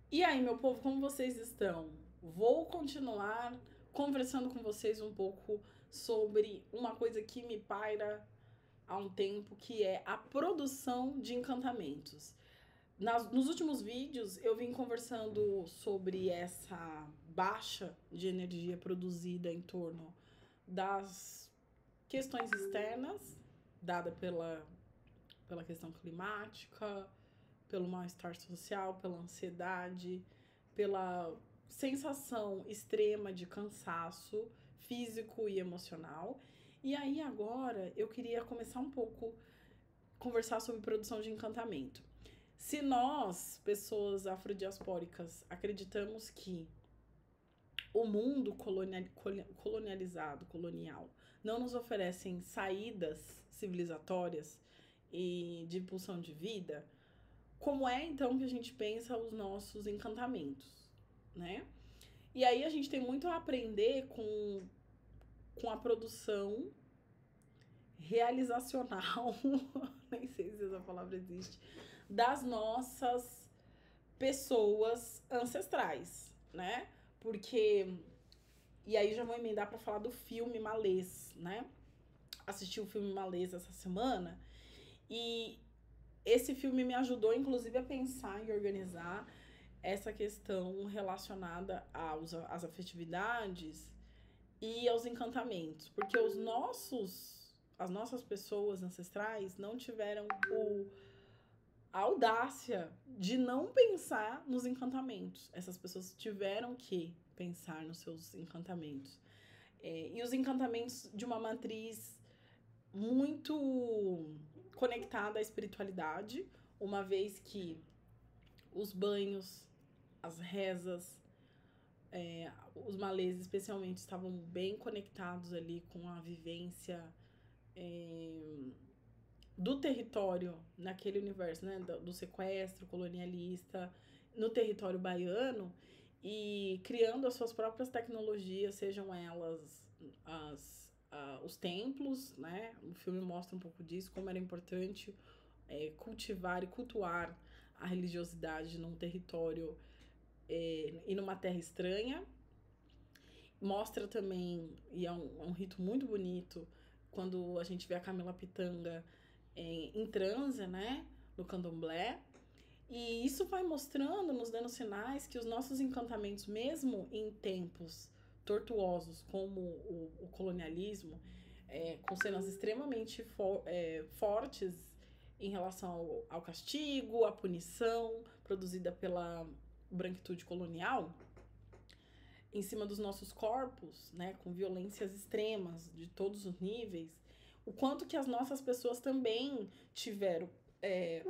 E aí, meu povo, como vocês estão? Vou continuar conversando com vocês um pouco sobre uma coisa que me paira há um tempo, que é a produção de encantamentos. Nos últimos vídeos, eu vim conversando sobre essa baixa de energia produzida em torno das questões externas, dada pela questão climática, pelo mal-estar social, pela ansiedade, pela sensação extrema de cansaço físico e emocional. E aí agora eu queria começar um pouco a conversar sobre produção de encantamento. Se nós, pessoas afrodiaspóricas, acreditamos que o mundo colonializado, colonial, não nos oferecem saídas civilizatórias e de impulsão de vida, como é então que a gente pensa os nossos encantamentos, né? E aí a gente tem muito a aprender com a produção realizacional, nem sei se essa palavra existe, das nossas pessoas ancestrais, né? Porque e aí já vou emendar para falar do filme Malês, né? Assisti o filme Malês essa semana e esse filme me ajudou, inclusive, a pensar e organizar essa questão relacionada às afetividades e aos encantamentos. Porque as nossas pessoas ancestrais não tiveram a audácia de não pensar nos encantamentos. Essas pessoas tiveram que pensar nos seus encantamentos. E os encantamentos de uma matriz muito conectada à espiritualidade, uma vez que os banhos, as rezas, os malês especialmente estavam bem conectados ali com a vivência do território naquele universo, né, do sequestro colonialista no território baiano e criando as suas próprias tecnologias, sejam elas os templos, né? O filme mostra um pouco disso, como era importante cultivar e cultuar a religiosidade num território e numa terra estranha. Mostra também, e é um rito muito bonito, quando a gente vê a Camila Pitanga em transe, né? No candomblé. E isso vai mostrando, nos dando sinais que os nossos encantamentos, mesmo em tempos tortuosos como o colonialismo, com cenas extremamente fortes em relação ao castigo, à punição produzida pela branquitude colonial, em cima dos nossos corpos, né, com violências extremas de todos os níveis, o quanto que as nossas pessoas também tiveram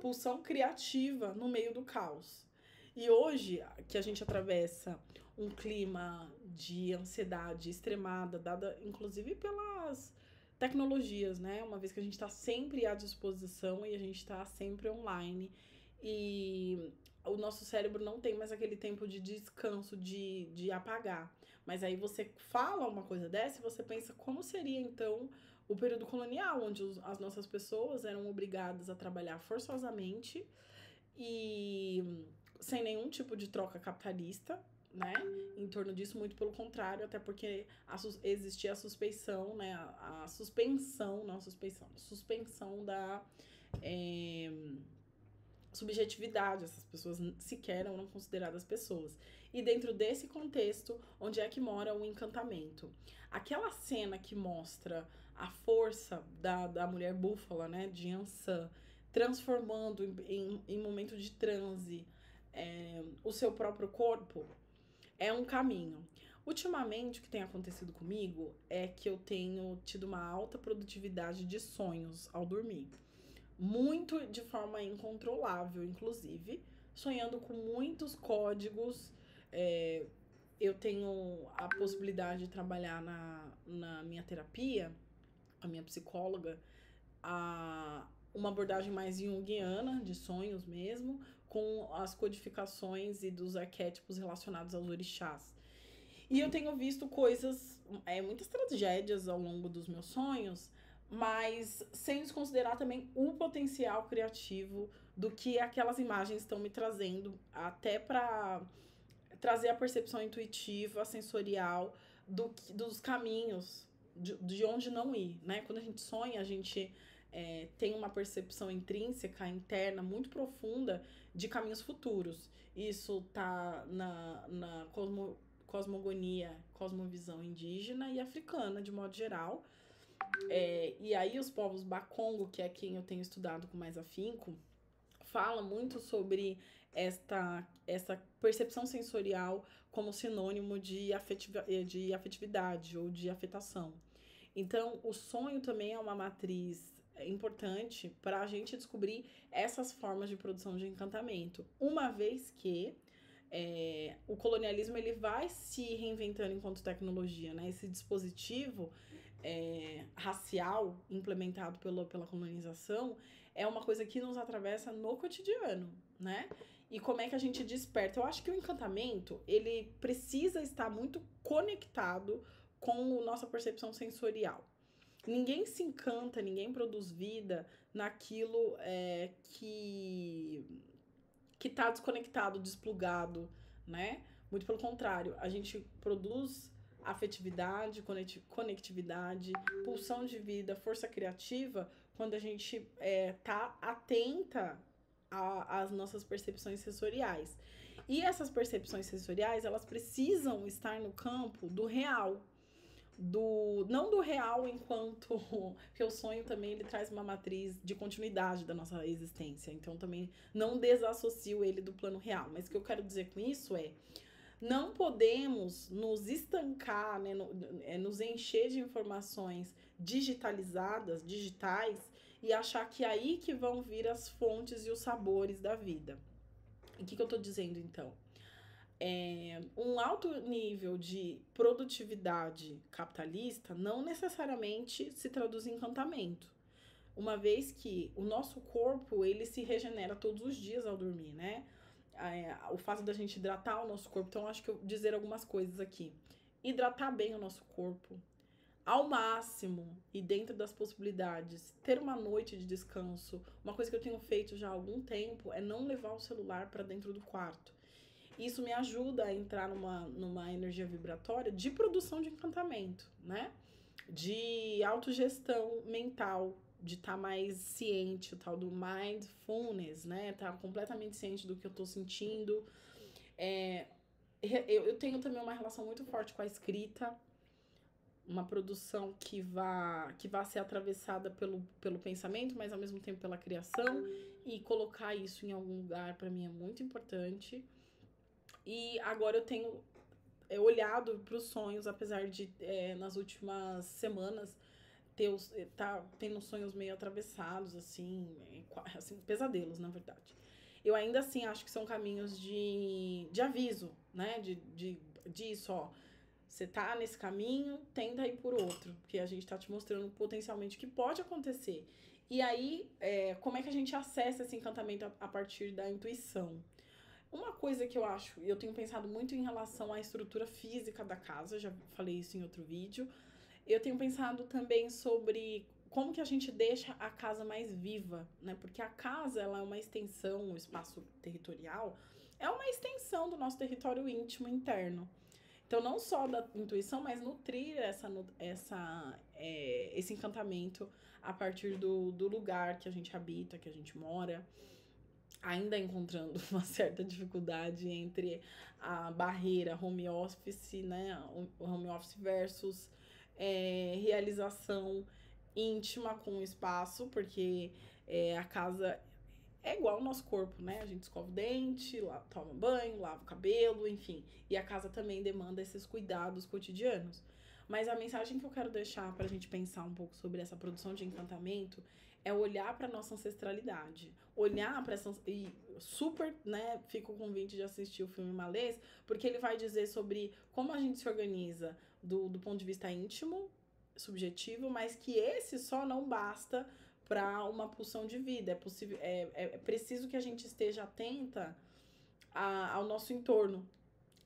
pulsão criativa no meio do caos. E hoje, que a gente atravessa um clima de ansiedade extremada, dada inclusive pelas tecnologias, né? Uma vez que a gente está sempre à disposição e a gente está sempre online. E o nosso cérebro não tem mais aquele tempo de descanso, de apagar. Mas aí você fala uma coisa dessa e você pensa como seria então o período colonial, onde as nossas pessoas eram obrigadas a trabalhar forçosamente e sem nenhum tipo de troca capitalista, né? Em torno disso, muito pelo contrário, até porque existia a suspeição, né? A suspensão, não a suspeição, suspensão da subjetividade, essas pessoas sequer eram consideradas pessoas. E dentro desse contexto, onde é que mora o encantamento? Aquela cena que mostra a força da mulher búfala, né, de Ansan, transformando em momento de transe o seu próprio corpo, é um caminho. Ultimamente, o que tem acontecido comigo é que eu tenho tido uma alta produtividade de sonhos ao dormir. Muito de forma incontrolável, inclusive, sonhando com muitos códigos. Eu tenho a possibilidade de trabalhar na minha terapia, a minha psicóloga, uma abordagem mais junguiana, de sonhos mesmo, com as codificações e dos arquétipos relacionados aos orixás. E eu tenho visto coisas, muitas tragédias ao longo dos meus sonhos, mas sem desconsiderar também o potencial criativo do que aquelas imagens estão me trazendo, até para trazer a percepção intuitiva, sensorial dos caminhos de onde não ir, né? Quando a gente sonha, a gente tem uma percepção intrínseca, interna, muito profunda de caminhos futuros. Isso tá na cosmogonia, cosmovisão indígena e africana, de modo geral. E aí os povos Bakongo, que é quem eu tenho estudado com mais afinco, fala muito sobre essa percepção sensorial como sinônimo de afetividade ou de afetação. Então, o sonho também é uma matriz importante para a gente descobrir essas formas de produção de encantamento, uma vez que o colonialismo ele vai se reinventando enquanto tecnologia, né? Esse dispositivo racial implementado pela colonização é uma coisa que nos atravessa no cotidiano, né? E como é que a gente desperta? Eu acho que o encantamento, ele precisa estar muito conectado com a nossa percepção sensorial. Ninguém se encanta, ninguém produz vida naquilo que está desconectado, desplugado, né? Muito pelo contrário, a gente produz afetividade, conectividade, pulsão de vida, força criativa, quando a gente tá atenta às nossas percepções sensoriais. E essas percepções sensoriais, elas precisam estar no campo do real, não do real enquanto porque o sonho também ele traz uma matriz de continuidade da nossa existência, então também não desassocio ele do plano real, mas o que eu quero dizer com isso não podemos nos estancar, né, nos encher de informações digitais, e achar que é aí que vão vir as fontes e os sabores da vida. E o que eu tô dizendo, então? Um alto nível de produtividade capitalista não necessariamente se traduz em encantamento, uma vez que o nosso corpo ele se regenera todos os dias ao dormir, né? O fato da gente hidratar o nosso corpo, então acho que eu vou dizer algumas coisas aqui. Hidratar bem o nosso corpo, ao máximo e dentro das possibilidades, ter uma noite de descanso. Uma coisa que eu tenho feito já há algum tempo é não levar o celular para dentro do quarto. Isso me ajuda a entrar numa energia vibratória de produção de encantamento, né? De autogestão mental, de estar mais ciente, o tal do mindfulness, né? Tá completamente ciente do que eu tô sentindo. Eu tenho também uma relação muito forte com a escrita, uma produção que vá ser atravessada pelo pensamento, mas ao mesmo tempo pela criação, e colocar isso em algum lugar para mim é muito importante. E agora eu tenho olhado para os sonhos, apesar de nas últimas semanas tá tendo sonhos meio atravessados, assim, pesadelos, na verdade. Eu ainda assim acho que são caminhos de aviso, né? Disso, ó. Você tá nesse caminho, tenta ir por outro, porque a gente tá te mostrando potencialmente o que pode acontecer. E aí, como é que a gente acessa esse encantamento a partir da intuição? Uma coisa que eu acho, e eu tenho pensado muito em relação à estrutura física da casa, já falei isso em outro vídeo. Eu tenho pensado também sobre como que a gente deixa a casa mais viva, né? Porque a casa, ela é uma extensão, o espaço territorial, é uma extensão do nosso território íntimo interno. Então, não só da intuição, mas nutrir esse encantamento a partir do lugar que a gente habita, que a gente mora, ainda encontrando uma certa dificuldade entre a barreira home office, né? O home office versus realização íntima com o espaço, porque a casa é igual ao nosso corpo, né? A gente escova o dente, toma banho, lava o cabelo, enfim. E a casa também demanda esses cuidados cotidianos. Mas a mensagem que eu quero deixar pra gente pensar um pouco sobre essa produção de encantamento é olhar pra nossa ancestralidade. Olhar pra essa. E super, né? Fica o convite de assistir o filme Malês, porque ele vai dizer sobre como a gente se organiza do ponto de vista íntimo, subjetivo, mas que esse só não basta para uma pulsão de vida. É preciso que a gente esteja atenta ao nosso entorno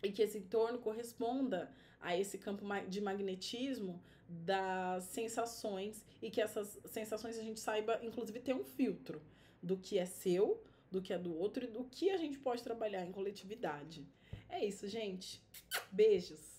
e que esse entorno corresponda a esse campo de magnetismo das sensações, e que essas sensações a gente saiba, inclusive, ter um filtro do que é seu, do que a do outro e do que a gente pode trabalhar em coletividade. É isso, gente. Beijos!